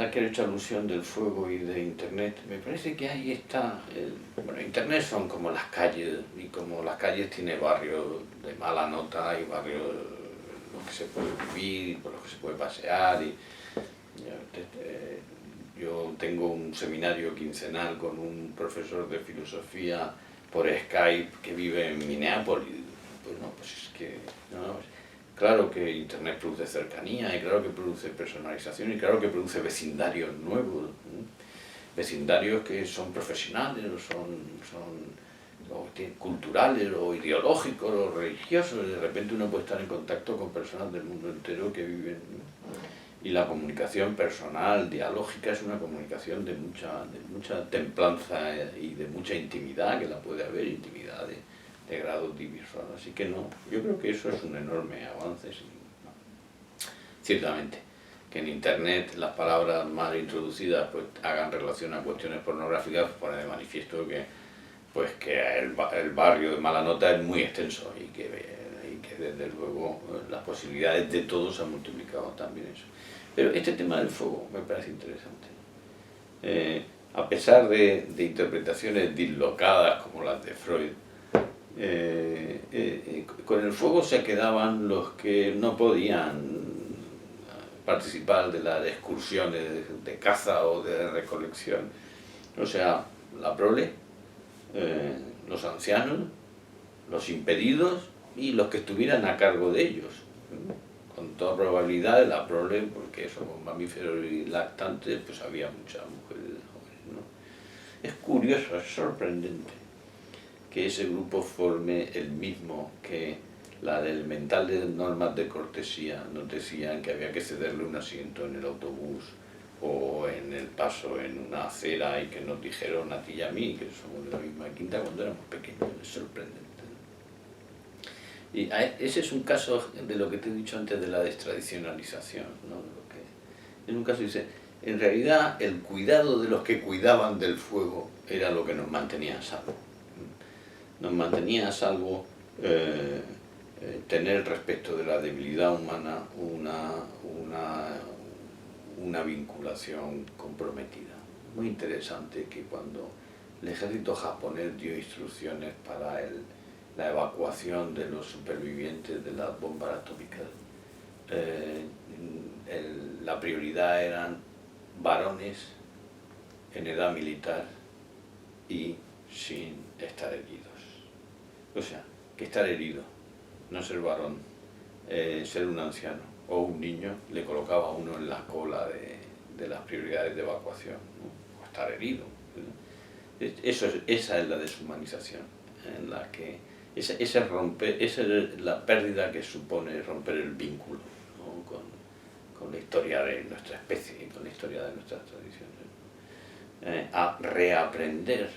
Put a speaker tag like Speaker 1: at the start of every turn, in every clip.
Speaker 1: ahora que he hecho alusión del fuego y de Internet, me parece que ahí está, bueno, Internet son como las calles, y como las calles tiene barrios de mala nota y barrios en los que se puede vivir, por los que se puede pasear, y yo tengo un seminario quincenal con un profesor de filosofía por Skype que vive en Minneapolis. Pues no, pues es que, no, claro que Internet produce cercanía, y claro que produce personalización, y claro que produce vecindarios nuevos, vecindarios que son profesionales, o culturales, o ideológicos, o religiosos. De repente uno puede estar en contacto con personas del mundo entero que viven, y la comunicación personal, dialógica, es una comunicación de mucha templanza y de mucha intimidad, que la puede haber, intimidad de grados diversos. Así que no, yo creo que eso es un enorme avance, sí, no. Ciertamente, que en Internet las palabras mal introducidas pues hagan relación a cuestiones pornográficas, pone de manifiesto que el barrio de mala nota es muy extenso, y que desde luego las posibilidades de todos han multiplicado también eso. Pero este tema del fuego me parece interesante. A pesar de interpretaciones dislocadas como las de Freud, con el fuego se quedaban los que no podían participar de las excursiones de caza o de recolección. O sea, la prole, los ancianos, los impedidos y los que estuvieran a cargo de ellos. Con toda probabilidad la prole, porque somos mamíferos y lactantes, pues había muchas mujeres jóvenes, ¿no? Es curioso, es sorprendente que ese grupo forme el mismo que la del mental de normas de cortesía. Nos decían que había que cederle un asiento en el autobús o en el paso en una acera, y que nos dijeron a ti y a mí, que somos de la misma quinta, cuando éramos pequeños. Es sorprendente. Y ese es un caso de lo que te he dicho antes, de la destradicionalización, ¿no? En un caso dice, en realidad el cuidado de los que cuidaban del fuego era lo que nos mantenía a salvo. Nos mantenía a salvo tener respecto de la debilidad humana una vinculación comprometida. Muy interesante que cuando el ejército japonés dio instrucciones para la evacuación de los supervivientes de las bombas atómicas, la prioridad eran varones en edad militar y sin estar heridos. O sea, que estar herido, no ser varón, ser un anciano o un niño, le colocaba a uno en la cola de las prioridades de evacuación, ¿no? O estar herido, ¿no? Esa es la deshumanización, en la que esa es la pérdida que supone romper el vínculo, ¿no? con la historia de nuestra especie y con la historia de nuestras tradiciones. A reaprender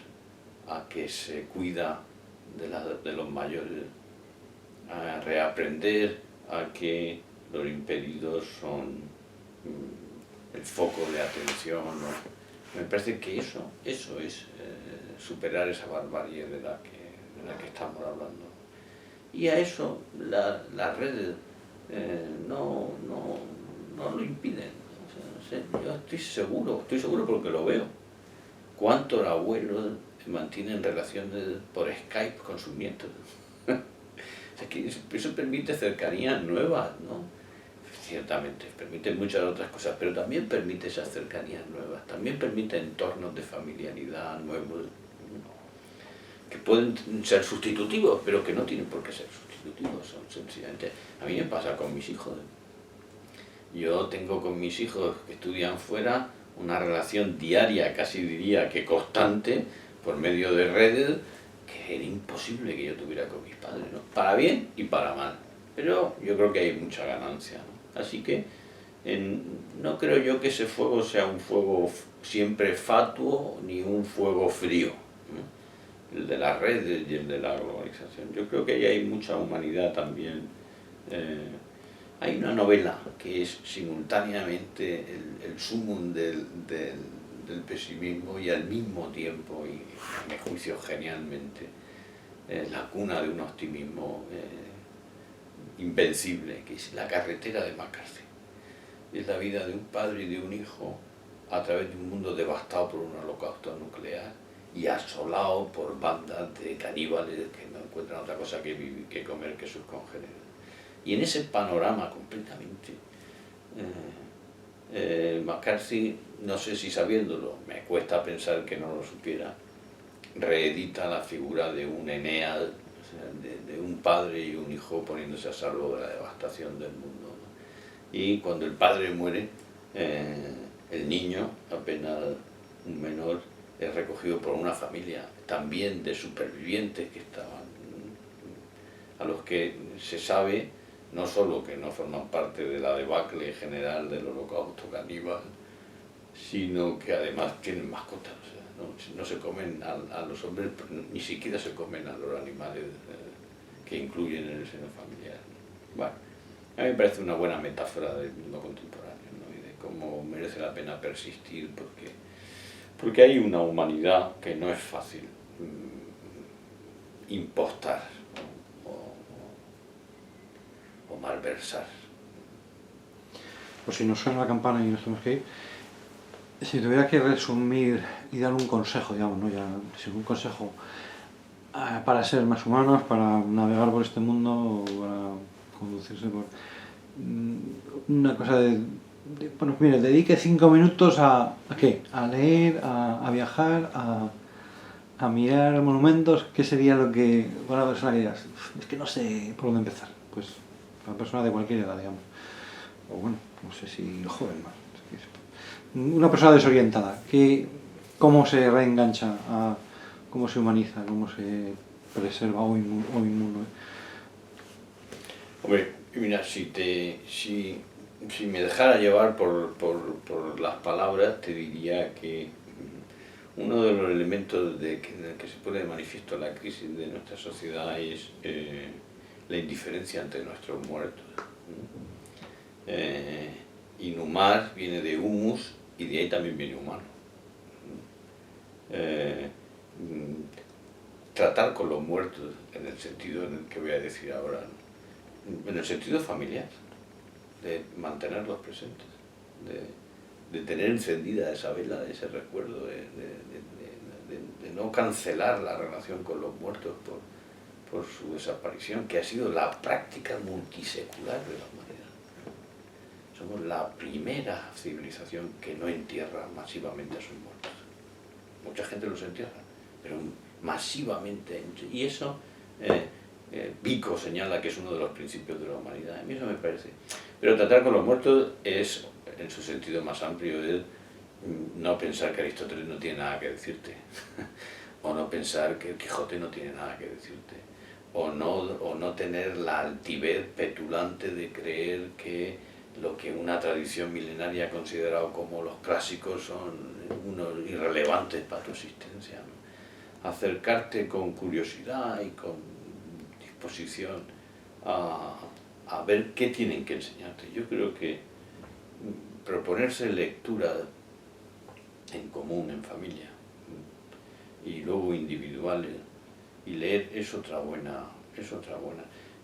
Speaker 1: a que se cuida de los mayores, a reaprender a que los impedidos son el foco de atención, ¿no? Me parece que eso es superar esa barbarie de la que estamos hablando. Y a eso las redes no lo impiden. O sea, yo estoy seguro porque lo veo. ¿Cuántos abuelos mantienen relaciones por Skype con sus nietos? O sea, que eso permite cercanías nuevas, ¿no? Ciertamente, permite muchas otras cosas, pero también permite esas cercanías nuevas, también permite entornos de familiaridad nuevos, que pueden ser sustitutivos, pero que no tienen por qué ser sustitutivos, son sencillamente... A mí me pasa con mis hijos. Yo tengo con mis hijos que estudian fuera una relación diaria, casi diría que constante, por medio de redes, que era imposible que yo tuviera con mis padres, ¿no? Para bien y para mal, pero yo creo que hay mucha ganancia, ¿no? Así que no creo yo que ese fuego sea un fuego siempre fatuo ni un fuego frío, ¿no? El de las redes y el de la globalización. Yo creo que ahí hay mucha humanidad también. Hay una novela que es simultáneamente el sumum del pesimismo y al mismo tiempo, y a mi juicio genialmente, la cuna de un optimismo invencible, que es La carretera de McCarthy. Es la vida de un padre y de un hijo a través de un mundo devastado por un holocausto nuclear y asolado por bandas de caníbales que no encuentran otra cosa que, que comer que sus congéneres. Y en ese panorama completamente, McCarthy, no sé si sabiéndolo, me cuesta pensar que no lo supiera, reedita la figura de un Eneas, o sea, de un padre y un hijo poniéndose a salvo de la devastación del mundo, ¿no? Y cuando el padre muere, el niño, apenas un menor, es recogido por una familia también de supervivientes que estaban, a los que se sabe no solo que no forman parte de la debacle general del holocausto caníbal, sino que además tienen mascotas. O sea, no se comen a los hombres, ni siquiera se comen a los animales que incluyen en el seno familiar. Bueno, a mí me parece una buena metáfora del mundo contemporáneo, ¿no? Y de cómo merece la pena persistir, porque hay una humanidad que no es fácil impostar o malversar.
Speaker 2: Pues si nos suena la campana y nos tenemos que ir, si tuviera que resumir y dar un consejo, digamos, ¿no? Ya, si un consejo para ser más humanos, para navegar por este mundo, para conducirse por... Una cosa bueno, mire, dedique 5 minutos ¿a qué? A leer, a viajar, a mirar monumentos. ¿Qué sería lo que para una persona que digas, es que no sé por dónde empezar? Pues para una persona de cualquier edad, digamos. O bueno, no sé si joven más. Una persona desorientada, ¿cómo se reengancha? ¿Cómo se humaniza? ¿Cómo se preserva hoy mundo?
Speaker 1: Hombre, mira, si me dejara llevar por las palabras, te diría que uno de los elementos en el que se pone de manifiesto la crisis de nuestra sociedad es la indiferencia ante nuestros muertos. Inhumar viene de humus y de ahí también viene humano. Tratar con los muertos en el sentido en el que voy a decir ahora, ¿no? En el sentido familiar, de mantenerlos presentes, de tener encendida esa vela, ese recuerdo, de no cancelar la relación con los muertos por su desaparición, que ha sido la práctica multisecular de la humanidad. Somos la primera civilización que no entierra masivamente a sus muertos. Mucha gente los entierra, pero masivamente. Y eso, Pico señala que es uno de los principios de la humanidad. A mí eso me parece. Pero tratar con los muertos es, en su sentido más amplio, es no pensar que Aristóteles no tiene nada que decirte, o no pensar que el Quijote no tiene nada que decirte, o no tener la altivez petulante de creer que lo que una tradición milenaria ha considerado como los clásicos son unos irrelevantes para tu existencia, ¿no? Acercarte con curiosidad y con disposición a ver qué tienen que enseñarte. Yo creo que proponerse lectura en común, en familia, y luego individuales, y leer es otra buena.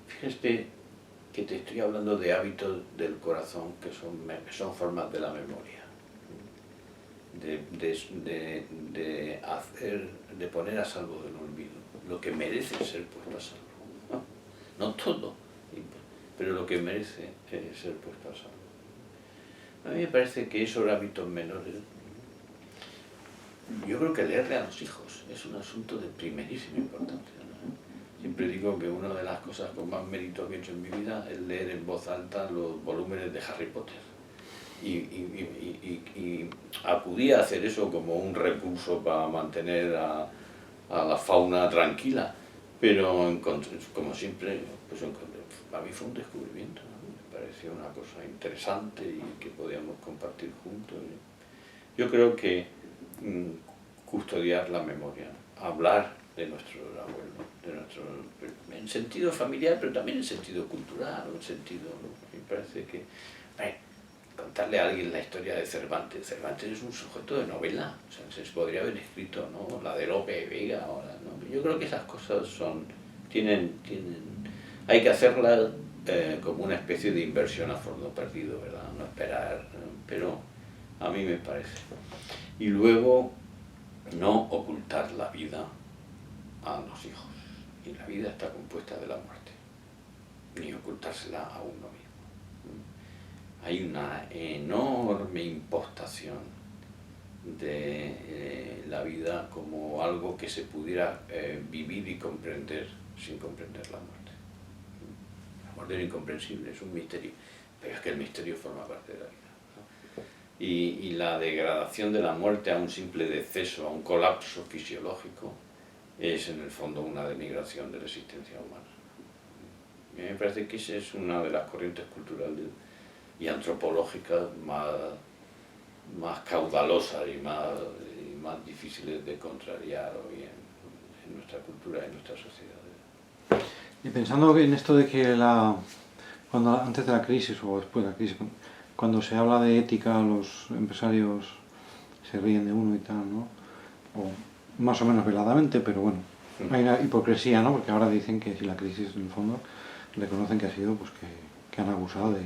Speaker 1: Fíjate que te estoy hablando de hábitos del corazón que son formas de la memoria, de poner a salvo del olvido lo que merece ser puesto a salvo, no todo, pero lo que merece ser puesto a salvo. A mí me parece que esos hábitos menores, yo creo que leerle a los hijos es un asunto de primerísima importancia, ¿no? Siempre digo que una de las cosas con más mérito que he hecho en mi vida es leer en voz alta los volúmenes de Harry Potter. Y acudí a hacer eso como un recurso para mantener a la fauna tranquila, pero como siempre, pues para mí fue un descubrimiento, ¿no? Me pareció una cosa interesante y que podíamos compartir juntos. Yo creo que custodiar la memoria, hablar de nuestros abuelos, en sentido familiar, pero también en sentido cultural, en sentido, ¿no? Me parece que contarle a alguien la historia de Cervantes. Cervantes es un sujeto de novela, o sea, se podría haber escrito, ¿no? La de Lope de Vega, ¿no? Yo creo que esas cosas hay que hacerlas como una especie de inversión a fondo perdido, ¿verdad? No esperar, ¿no? A mí me parece. Y luego, no ocultar la vida a los hijos. Y la vida está compuesta de la muerte, ni ocultársela a uno mismo. Hay una enorme impostación de la vida como algo que se pudiera vivir y comprender sin comprender la muerte. La muerte es incomprensible, es un misterio, pero es que el misterio forma parte de la vida. Y la degradación de la muerte a un simple deceso, a un colapso fisiológico, es en el fondo una denigración de la existencia humana. A mí me parece que esa es una de las corrientes culturales y antropológicas más caudalosas y más difíciles de contrariar hoy en nuestra cultura y en nuestra sociedad.
Speaker 2: Y pensando en esto de que antes de la crisis o después de la crisis, cuando se habla de ética, los empresarios se ríen de uno y tal, ¿no? O más o menos veladamente, pero bueno, hay una hipocresía, ¿no? Porque ahora dicen que si la crisis, en el fondo, reconocen que ha sido pues que han abusado de,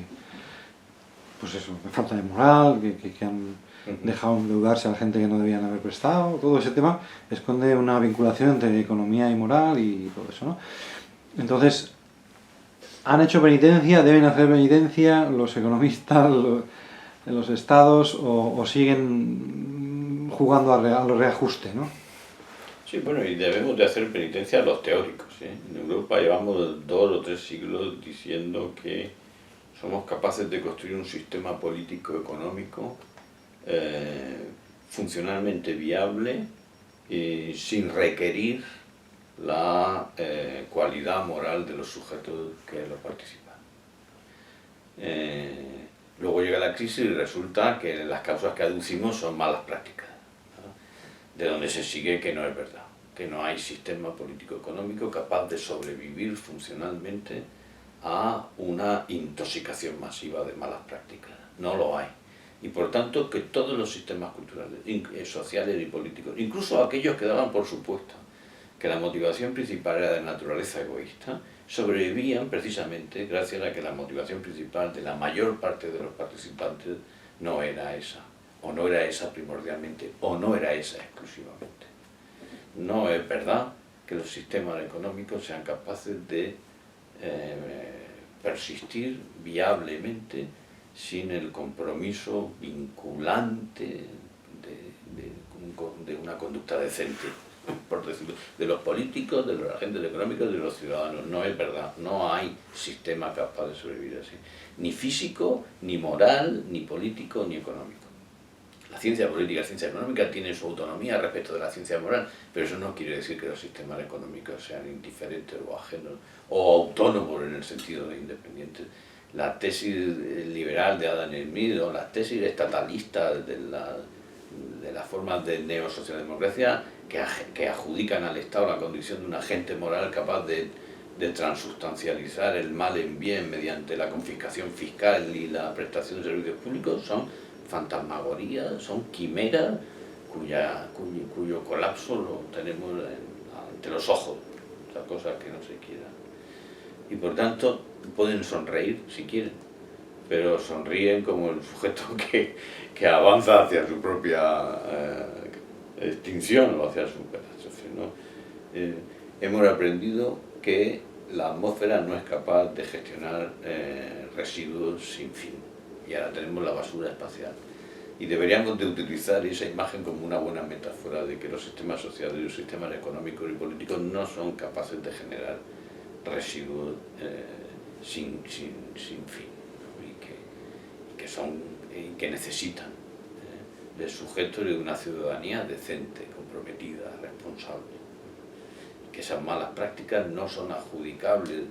Speaker 2: pues eso, de falta de moral, que han dejado endeudarse a la gente que no debían haber prestado. Todo ese tema esconde una vinculación entre economía y moral y todo eso, ¿no? Entonces, han hecho penitencia, deben hacer penitencia los economistas, los estados, o siguen jugando a los reajustes, ¿no?
Speaker 1: Sí, bueno, y debemos de hacer penitencia a los teóricos, ¿eh? En Europa llevamos 2 o 3 siglos diciendo que somos capaces de construir un sistema político-económico funcionalmente viable sin requerir la cualidad moral de los sujetos que lo participan. Luego llega la crisis y resulta que las causas que aducimos son malas prácticas, ¿no? De donde se sigue que no es verdad, que no hay sistema político-económico capaz de sobrevivir funcionalmente a una intoxicación masiva de malas prácticas. No lo hay. Y por tanto que todos los sistemas culturales, sociales y políticos, incluso aquellos que daban por supuesto que la motivación principal era de naturaleza egoísta, sobrevivían precisamente gracias a que la motivación principal de la mayor parte de los participantes no era esa, o no era esa primordialmente, o no era esa exclusivamente. No es verdad que los sistemas económicos sean capaces de persistir viablemente sin el compromiso vinculante de una conducta decente, por decirlo, de los políticos, de los agentes económicos, de los ciudadanos. No es verdad, no hay sistema capaz de sobrevivir así, ni físico, ni moral, ni político, ni económico. La ciencia política, la ciencia económica tiene su autonomía respecto de la ciencia moral, pero eso no quiere decir que los sistemas económicos sean indiferentes o ajenos o autónomos en el sentido de independientes. La tesis liberal de Adam Smith o las tesis estatalistas de las formas de neosocialdemocracia que adjudican al Estado la condición de un agente moral capaz de transustancializar el mal en bien mediante la confiscación fiscal y la prestación de servicios públicos son fantasmagorías, son quimeras cuyo colapso lo tenemos ante los ojos, otra cosa que no se quiera. Y por tanto pueden sonreír si quieren, pero sonríen como el sujeto que avanza hacia su propia extinción o hacia su catástrofe, ¿no? Hemos aprendido que la atmósfera no es capaz de gestionar residuos sin fin, y ahora tenemos la basura espacial. Y deberíamos de utilizar esa imagen como una buena metáfora de que los sistemas sociales y los sistemas económicos y políticos no son capaces de generar residuos sin fin, ¿no? y que necesitan de sujetos y de una ciudadanía decente, comprometida, responsable. Que esas malas prácticas no son adjudicables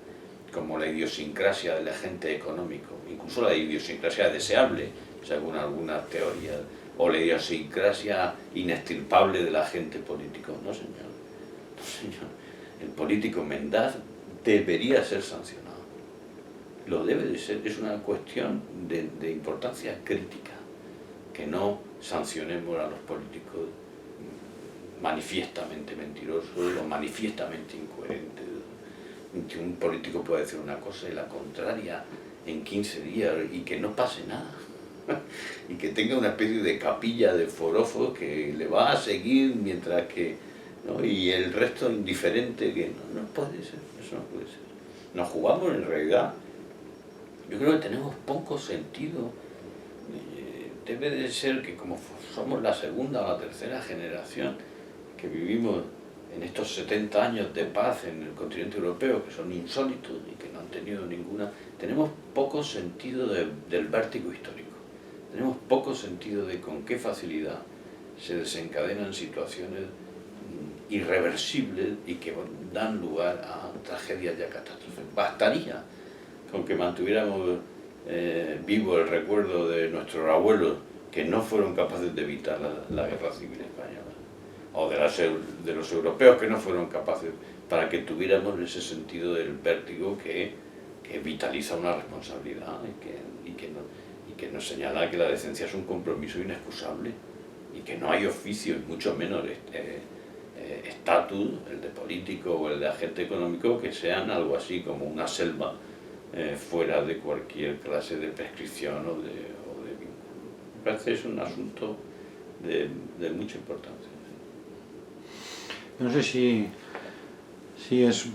Speaker 1: como la idiosincrasia del agente económico, incluso la idiosincrasia deseable, según algunas teorías, o la idiosincrasia inextirpable del agente político. No, señor. No, señor. El político mendaz debería ser sancionado. Lo debe de ser. Es una cuestión de importancia crítica, que no sancionemos a los políticos manifiestamente mentirosos o manifiestamente incoherentes. Que un político puede decir una cosa y la contraria en 15 días y que no pase nada. y que tenga una especie de capilla de forofos que le va a seguir mientras que, ¿no? Y el resto indiferente, que no puede ser, eso no puede ser. Nos jugamos en realidad, yo creo que tenemos poco sentido. Debe de ser que como somos la segunda o la tercera generación que vivimos en estos 70 años de paz en el continente europeo, que son insólitos y que no han tenido ninguna, tenemos poco sentido del vértigo histórico. Tenemos poco sentido de con qué facilidad se desencadenan situaciones irreversibles y que dan lugar a tragedias y a catástrofes. Bastaría con que mantuviéramos vivo el recuerdo de nuestros abuelos que no fueron capaces de evitar la guerra civil española, o de los europeos que no fueron capaces, para que tuviéramos ese sentido del vértigo que vitaliza una responsabilidad y que nos señala que la decencia es un compromiso inexcusable y que no hay oficio, y mucho menos estatus, el de político o el de agente económico, que sean algo así como una selva fuera de cualquier clase de prescripción o de vínculo. Me parece que es un asunto de mucha importancia.
Speaker 2: No sé si es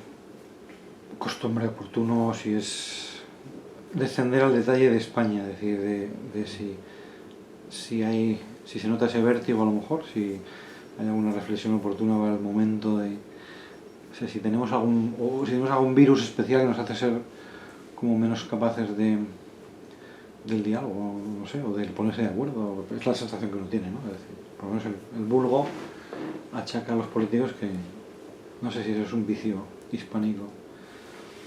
Speaker 2: costumbre oportuno, si es descender al detalle de España, es decir, de si se nota ese vértigo a lo mejor, si hay alguna reflexión oportuna para el momento de... O sea, si tenemos algún virus especial que nos hace ser como menos capaces del diálogo, no sé, o de ponerse de acuerdo. Es la sensación que uno tiene, ¿no? Es decir, por lo menos el vulgo achaca a los políticos que... No sé si eso es un vicio hispánico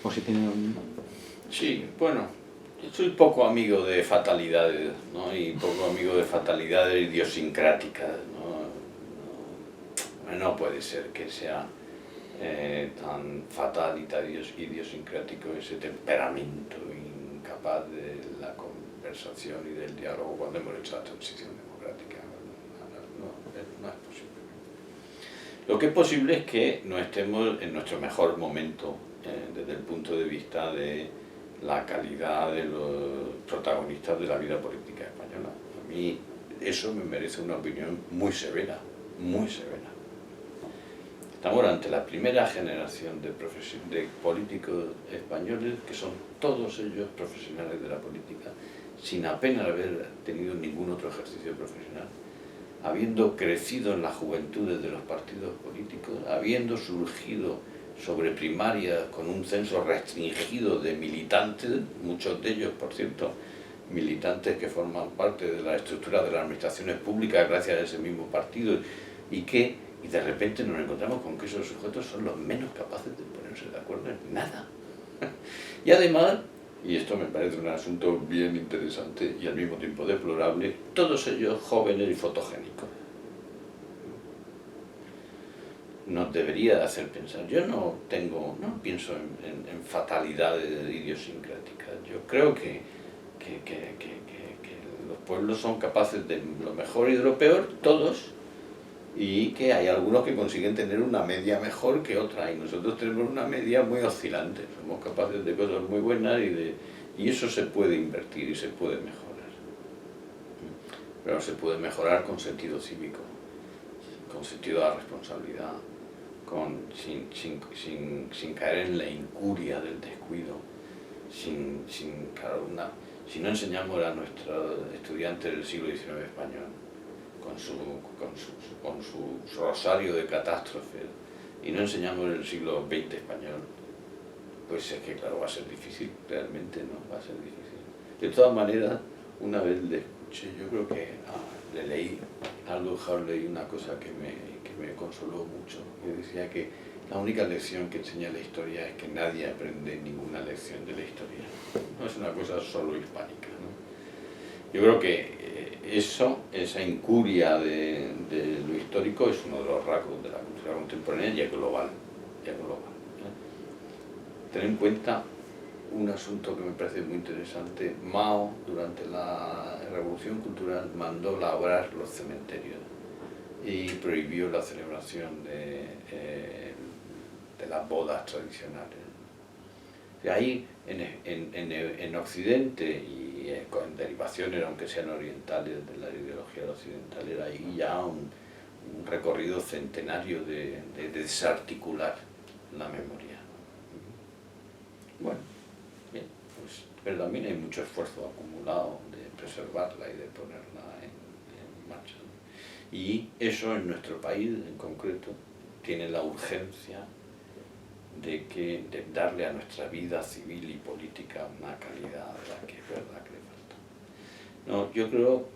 Speaker 2: o si tiene algún...
Speaker 1: Sí, bueno, yo soy poco amigo de fatalidades, ¿no? Y poco amigo de fatalidades idiosincráticas, ¿no? No puede ser que sea tan fatal y tan idiosincrático ese temperamento incapaz de la conversación y del diálogo cuando hemos hecho la transición democrática. No es posible. Lo que es posible es que no estemos en nuestro mejor momento desde el punto de vista de la calidad de los protagonistas de la vida política española. A mí eso me merece una opinión muy severa, muy severa. Estamos ante la primera generación de políticos españoles que son todos ellos profesionales de la política, sin apenas haber tenido ningún otro ejercicio profesional, habiendo crecido en las juventudes de los partidos políticos, habiendo surgido sobre primarias con un censo restringido de militantes, muchos de ellos, por cierto, militantes que forman parte de la estructura de las administraciones públicas gracias a ese mismo partido, y de repente nos encontramos con que esos sujetos son los menos capaces de ponerse de acuerdo en nada. Y además, y esto me parece un asunto bien interesante y al mismo tiempo deplorable, todos ellos jóvenes y fotogénicos. Nos debería hacer pensar. Yo no pienso en fatalidades idiosincráticas. Yo creo que los pueblos son capaces de lo mejor y de lo peor, todos, y que hay algunos que consiguen tener una media mejor que otra, y nosotros tenemos una media muy oscilante. Somos capaces de cosas muy buenas y eso se puede invertir y se puede mejorar. Pero se puede mejorar con sentido cívico, con sentido de la responsabilidad, sin caer en la incuria del descuido, si no enseñamos a nuestros estudiantes del siglo XIX español con su rosario de catástrofes y no enseñamos el siglo XX español, pues es que claro, va a ser difícil, realmente no, va a ser difícil. De todas maneras, una vez le escuché, yo creo que le leí algo, leí una cosa que me consoló mucho, que decía que la única lección que enseña la historia es que nadie aprende ninguna lección de la historia. No es una cosa solo hispánica, ¿no? Yo creo que esa incuria de lo histórico es uno de los rasgos de la cultura contemporánea ya global. Ten en cuenta un asunto que me parece muy interesante. Mao, durante la Revolución Cultural, mandó labrar los cementerios y prohibió la celebración de las bodas tradicionales. Y ahí, en Occidente y con derivaciones, aunque sean orientales, de la ideología occidental, era ahí ya un recorrido centenario de desarticular la memoria. Bueno, bien, pues, pero también hay mucho esfuerzo acumulado de preservarla y de ponerla en marcha, ¿no? Y eso en nuestro país en concreto tiene la urgencia de darle a nuestra vida civil y política una calidad de la que es verdad que le falta. No, yo creo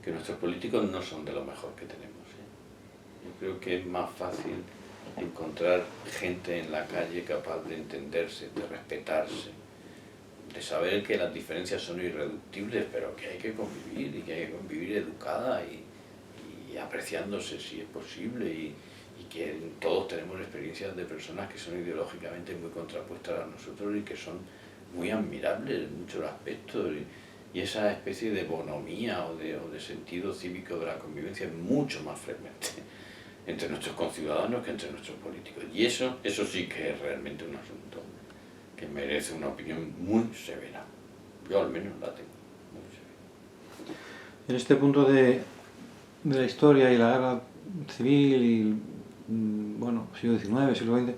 Speaker 1: que nuestros políticos no son de lo mejor que tenemos, ¿eh? Yo creo que es más fácil encontrar gente en la calle capaz de entenderse, de respetarse, de saber que las diferencias son irreductibles, pero que hay que convivir, y que hay que convivir educada y apreciándose si es posible, y que todos tenemos experiencias de personas que son ideológicamente muy contrapuestas a nosotros y que son muy admirables en muchos aspectos, y esa especie de bonomía o de sentido cívico de la convivencia es mucho más frecuente entre nuestros conciudadanos que entre nuestros políticos, y eso sí que es realmente un asunto que merece una opinión muy severa. Yo al menos la tengo muy severa.
Speaker 2: En este punto de la historia y la guerra civil y, bueno, siglo XIX, siglo XX,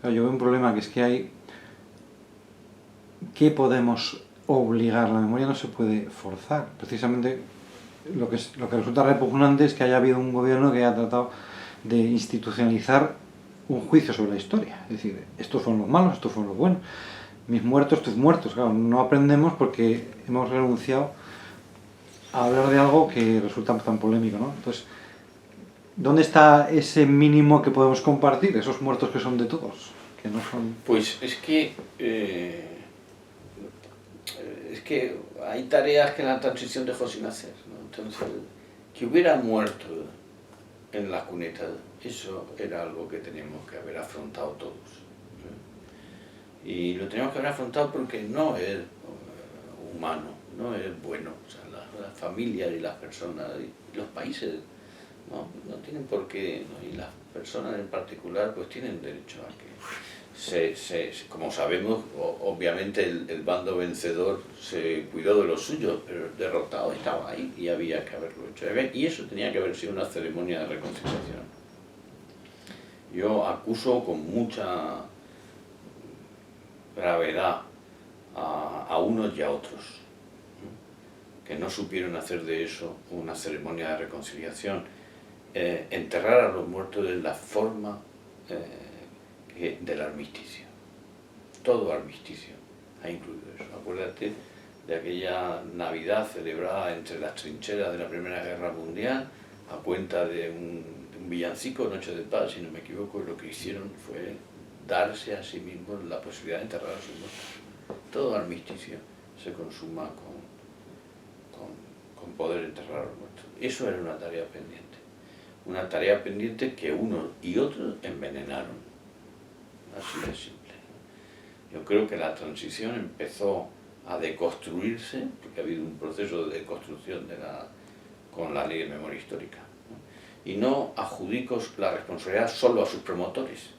Speaker 2: claro, yo veo un problema, que es que hay... ¿Qué podemos obligar? La memoria no se puede forzar. Precisamente lo que resulta repugnante es que haya habido un gobierno que haya tratado de institucionalizar un juicio sobre la historia. Es decir, estos fueron los malos, estos fueron los buenos. Mis muertos, tus muertos. Claro, no aprendemos porque hemos renunciado a hablar de algo que resulta tan polémico, ¿no? Entonces, ¿dónde está ese mínimo que podemos compartir? Esos muertos que son de todos, que no son...
Speaker 1: Pues es que hay tareas que la transición dejó sin hacer, ¿no? Entonces, que hubiera muerto en las cunetas, eso era algo que teníamos que haber afrontado todos, ¿sí? Y lo teníamos que haber afrontado porque no es humano, no es bueno. O sea, las familias y las personas y los países no tienen por qué, ¿no? Y las personas en particular pues tienen derecho a que como sabemos, obviamente el bando vencedor se cuidó de los suyos, pero el derrotado estaba ahí y había que haberlo hecho. Y eso tenía que haber sido una ceremonia de reconciliación. Yo acuso con mucha gravedad a unos y a otros, ¿no? Que no supieron hacer de eso una ceremonia de reconciliación. Enterrar a los muertos es la forma del armisticio. Todo armisticio ha incluido eso. Acuérdate de aquella Navidad celebrada entre las trincheras de la Primera Guerra Mundial a cuenta de un villancico, Noche de Paz, si no me equivoco, y lo que hicieron fue darse a sí mismos la posibilidad de enterrar a sus muertos. Todo armisticio se consuma con poder enterrar a los muertos. Eso era una tarea pendiente. Una tarea pendiente que unos y otros envenenaron. Así de simple. Yo creo que la transición empezó a deconstruirse, porque ha habido un proceso de deconstrucción con la Ley de Memoria Histórica, ¿no? Y no adjudico la responsabilidad solo a sus promotores,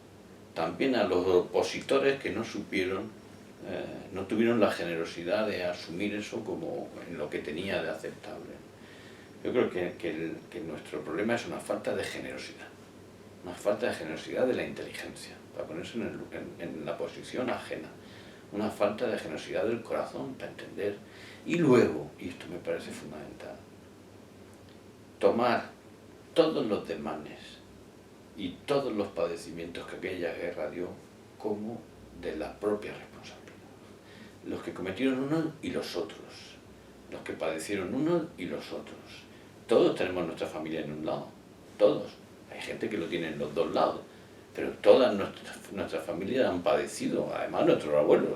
Speaker 1: también a los opositores que no supieron, no tuvieron la generosidad de asumir eso como en lo que tenía de aceptable. Yo creo que nuestro problema es una falta de generosidad, una falta de generosidad de la inteligencia, para ponerse en la posición ajena, una falta de generosidad del corazón para entender, y luego, y esto me parece fundamental, tomar todos los desmanes y todos los padecimientos que aquella guerra dio como de la propia responsabilidad. Los que cometieron unos y los otros, los que padecieron unos y los otros. Todos tenemos nuestra familia en un lado, todos. Hay gente que lo tiene en los dos lados, pero todas nuestras familias han padecido, además nuestros abuelos